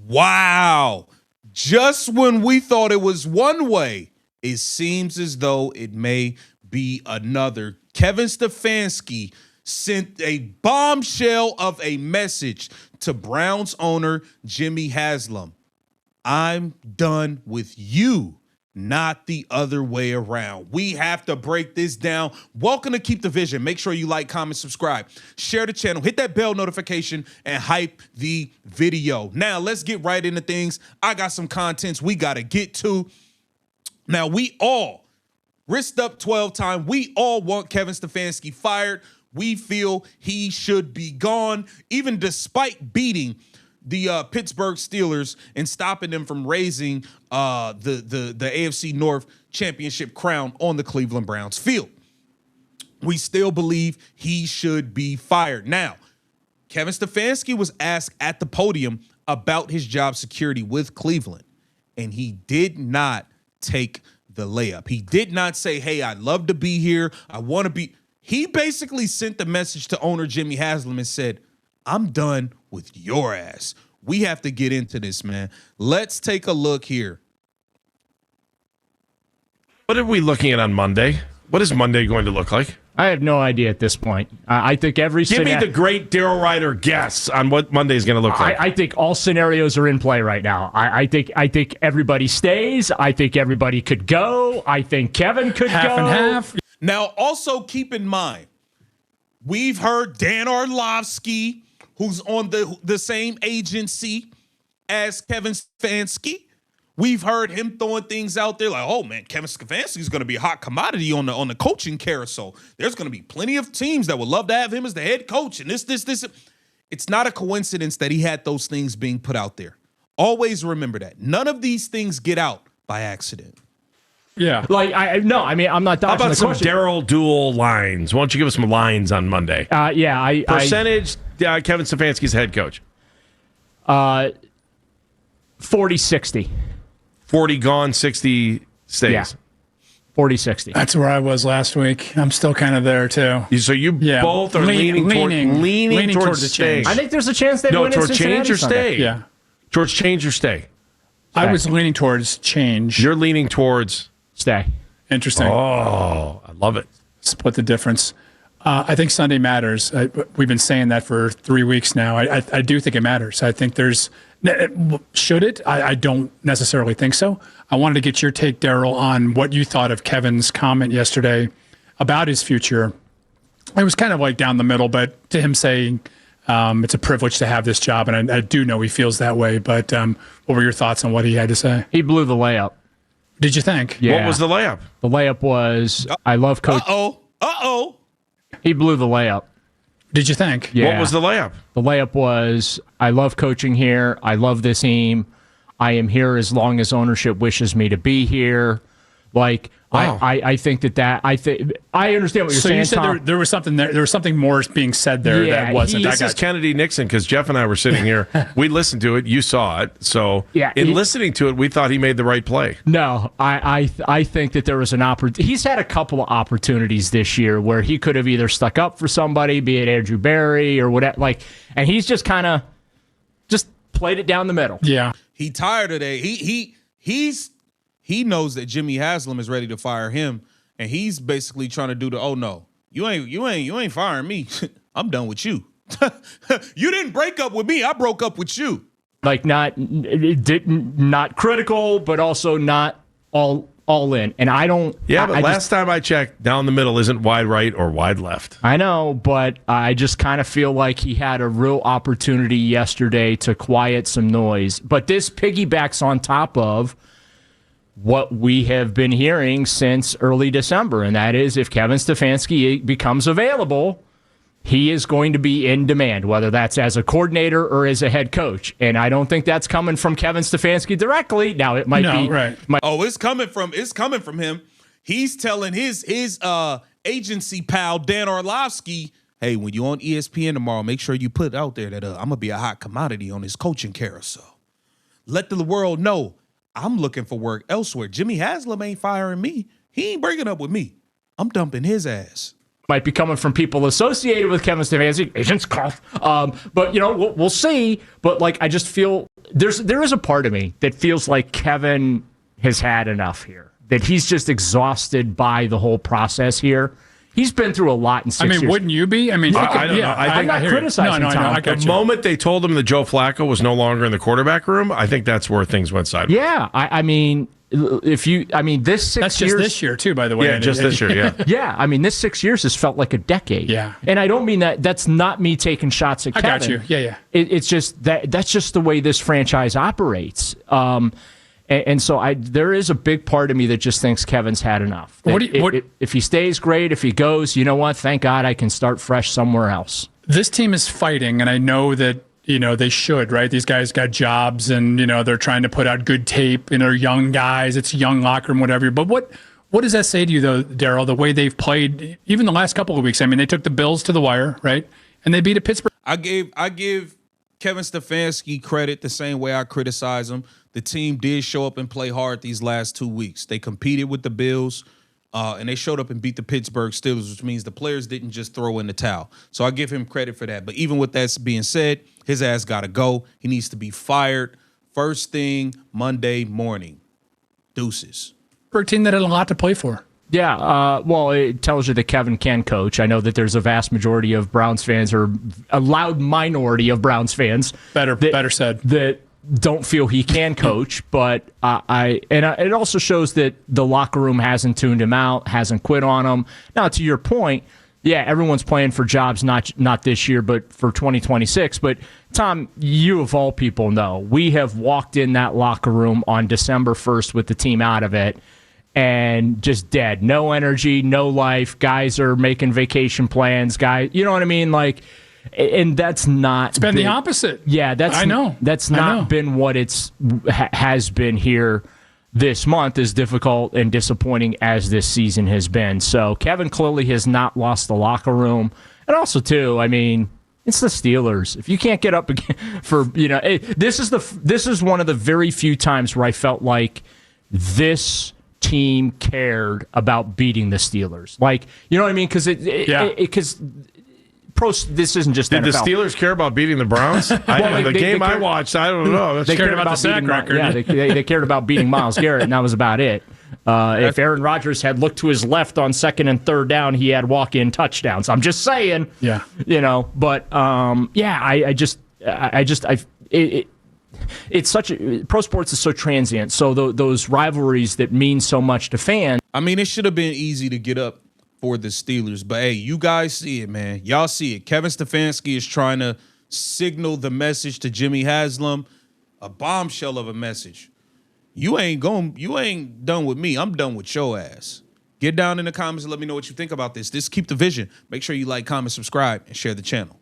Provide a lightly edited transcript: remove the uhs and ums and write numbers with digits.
Wow. Just when we thought it was one way, it seems as though it may be another. Kevin Stefanski sent a bombshell of a message to Browns owner Jimmy Haslam. I'm done with you, not the other way around. We have to break this down. Welcome to Keep the Vision. Make sure you like, comment, subscribe, share the channel, hit that bell notification, and hype the video. Now, let's get right into things. I got some contents we got to get to. Now, we all, wrist up 12 time, we all want Kevin Stefanski fired. We feel he should be gone, even despite beating the Pittsburgh Steelers and stopping them from raising the AFC North championship crown on the Cleveland Browns field. We still believe he should be fired. Now, Kevin Stefanski was asked at the podium about his job security with Cleveland, and he did not take the layup. He did not say, hey, I'd love to be here. I want to be. He basically sent the message to owner Jimmy Haslam and said, I'm done with your ass. We have to get into this, man. Let's take a look here. What are we looking at on Monday? What is Monday going to look like? I have no idea at this point. I think every Give me the great Daryl Ryder guess on what Monday is going to look like. I think all scenarios are in play right now. I think everybody stays. I think everybody could go. I think Kevin could go. Half and half. Now, also keep in mind, we've heard Dan Orlovsky, who's on the same agency as Kevin Stefanski. We've heard him throwing things out there like, oh, man, Kevin Stefanski is going to be a hot commodity on the coaching carousel. There's going to be plenty of teams that would love to have him as the head coach. And this. It's not a coincidence that he had those things being put out there. Always remember that. None of these things get out by accident. Yeah. I'm not dodging How about the some question. Daryl dual lines? Why don't you give us some lines on Monday? Percentage, Kevin Stefanski's head coach. 40-60. 40 gone, 60 stays. Yeah. 40-60. That's where I was last week. I'm still kind of there, too. So you both are leaning towards the staying. change. I think there's a chance they win in towards Cincinnati change or Sunday. stay. Yeah. Towards change or stay. I was leaning towards change. You're leaning towards Stay. Interesting. Oh, I love it. Split the difference. I think Sunday matters. We've been saying that for 3 weeks now. I do think it matters. I think there's should it? I don't necessarily think so. I wanted to get your take, Daryl, on what you thought of Kevin's comment yesterday about his future. It was kind of like down the middle, but to him saying it's a privilege to have this job, and I do know he feels that way. But what were your thoughts on what he had to say? He blew the layup. Did you think? Yeah. What was the layup? The layup was, I love coach. Uh-oh. He blew the layup. Did you think? Yeah. What was the layup? The layup was, I love coaching here. I love this team. I am here as long as ownership wishes me to be here. Like, wow. I think I understand what you're saying. So you said Tom. there was something there. There was something more being said there that wasn't. This is Kennedy Nixon, because Jeff and I were sitting here. We listened to it. You saw it. So in listening to it, we thought he made the right play. No, I think that there was an opportunity. He's had a couple of opportunities this year where he could have either stuck up for somebody, be it Andrew Berry or whatever. And he's just kind of just played it down the middle. Yeah. He tired of that. He knows that Jimmy Haslam is ready to fire him, and he's basically trying to do the, oh no, you ain't firing me. I'm done with you. You didn't break up with me. I broke up with you. Like not critical, but also not all in. And I don't. Yeah, but last time I checked, down the middle isn't wide right or wide left. I know, but I just kind of feel like he had a real opportunity yesterday to quiet some noise. But this piggybacks on top of what we have been hearing since early December, and that is if Kevin Stefanski becomes available, he is going to be in demand, whether that's as a coordinator or as a head coach. And I don't think that's coming from Kevin Stefanski directly. Now it might be right. It's coming from him. He's telling his agency pal Dan Orlovsky, hey, when you're on ESPN tomorrow, make sure you put out there that I'm gonna be a hot commodity on this coaching carousel. Let the world know I'm looking for work elsewhere. Jimmy Haslam ain't firing me. He ain't breaking up with me. I'm dumping his ass. might be coming from people associated with Kevin Stefanski, agents cough. But we'll see. But like, I just feel there is a part of me that feels like Kevin has had enough here. That he's just exhausted by the whole process here. He's been through a lot in 6 years. Wouldn't you be? I mean, I don't know. I'm not criticizing Tom. I got The you. moment they told him that Joe Flacco was no longer in the quarterback room, I think that's where things went sideways. Yeah, I mean, this 6 years. That's just this year too, by the way. Yeah, just this year. Yeah. Yeah, I mean, this 6 years has felt like a decade. Yeah. And I don't mean that. That's not me taking shots at Kevin. I got you. Yeah. It's just that's just the way this franchise operates. And so there is a big part of me that just thinks Kevin's had enough. If he stays, great. If he goes, you know what? Thank God I can start fresh somewhere else. This team is fighting, and I know that they should, right? These guys got jobs, and they're trying to put out good tape. They're young guys. It's a young locker room, whatever. But what does that say to you, though, Daryl? The way they've played, even the last couple of weeks. I mean, they took the Bills to the wire, right? And they beat a Pittsburgh. I give Kevin Stefanski credit the same way I criticize him. The team did show up and play hard these last 2 weeks. They competed with the Bills, and they showed up and beat the Pittsburgh Steelers, which means the players didn't just throw in the towel. So I give him credit for that. But even with that being said, his ass got to go. He needs to be fired first thing Monday morning. Deuces. For a team that had a lot to play for. Yeah, well, it tells you that Kevin can coach. I know that there's a vast majority of Browns fans, or a loud minority of Browns fans. Better said. That don't feel he can coach, but it also shows that the locker room hasn't tuned him out, hasn't quit on him. Now, to your point, yeah, everyone's playing for jobs, not this year, but for 2026. But Tom, you of all people know, we have walked in that locker room on December 1st with the team out of it, and just dead, no energy, no life. Guys are making vacation plans. Guys, you know what I mean, like. And that's not. It's been the opposite. Yeah, I know. That's not been what has been here this month, as difficult and disappointing as this season has been. So Kevin clearly has not lost the locker room, and also too, I mean, it's the Steelers. If you can't get up for this is one of the very few times where I felt like this team cared about beating the Steelers. Like, you know what I mean? Because this isn't just Did NFL. the Steelers care about beating the Browns? The game I watched, I don't know. They cared about the sack record. Yeah, they cared about beating Myles Garrett, and that was about it. If Aaron Rodgers had looked to his left on 2nd and 3rd down, he had walk-in touchdowns. I'm just saying. Yeah. But it's such pro sports is so transient. So those rivalries that mean so much to fans. I mean, it should have been easy to get up for the Steelers, but hey, you guys see it, man. Y'all see it. Kevin Stefanski is trying to signal the message to Jimmy Haslam, a bombshell of a message. You ain't done with me. I'm done with your ass. Get down in the comments and let me know what you think about this. Keep the vision. Make sure you like, comment, subscribe, and share the channel.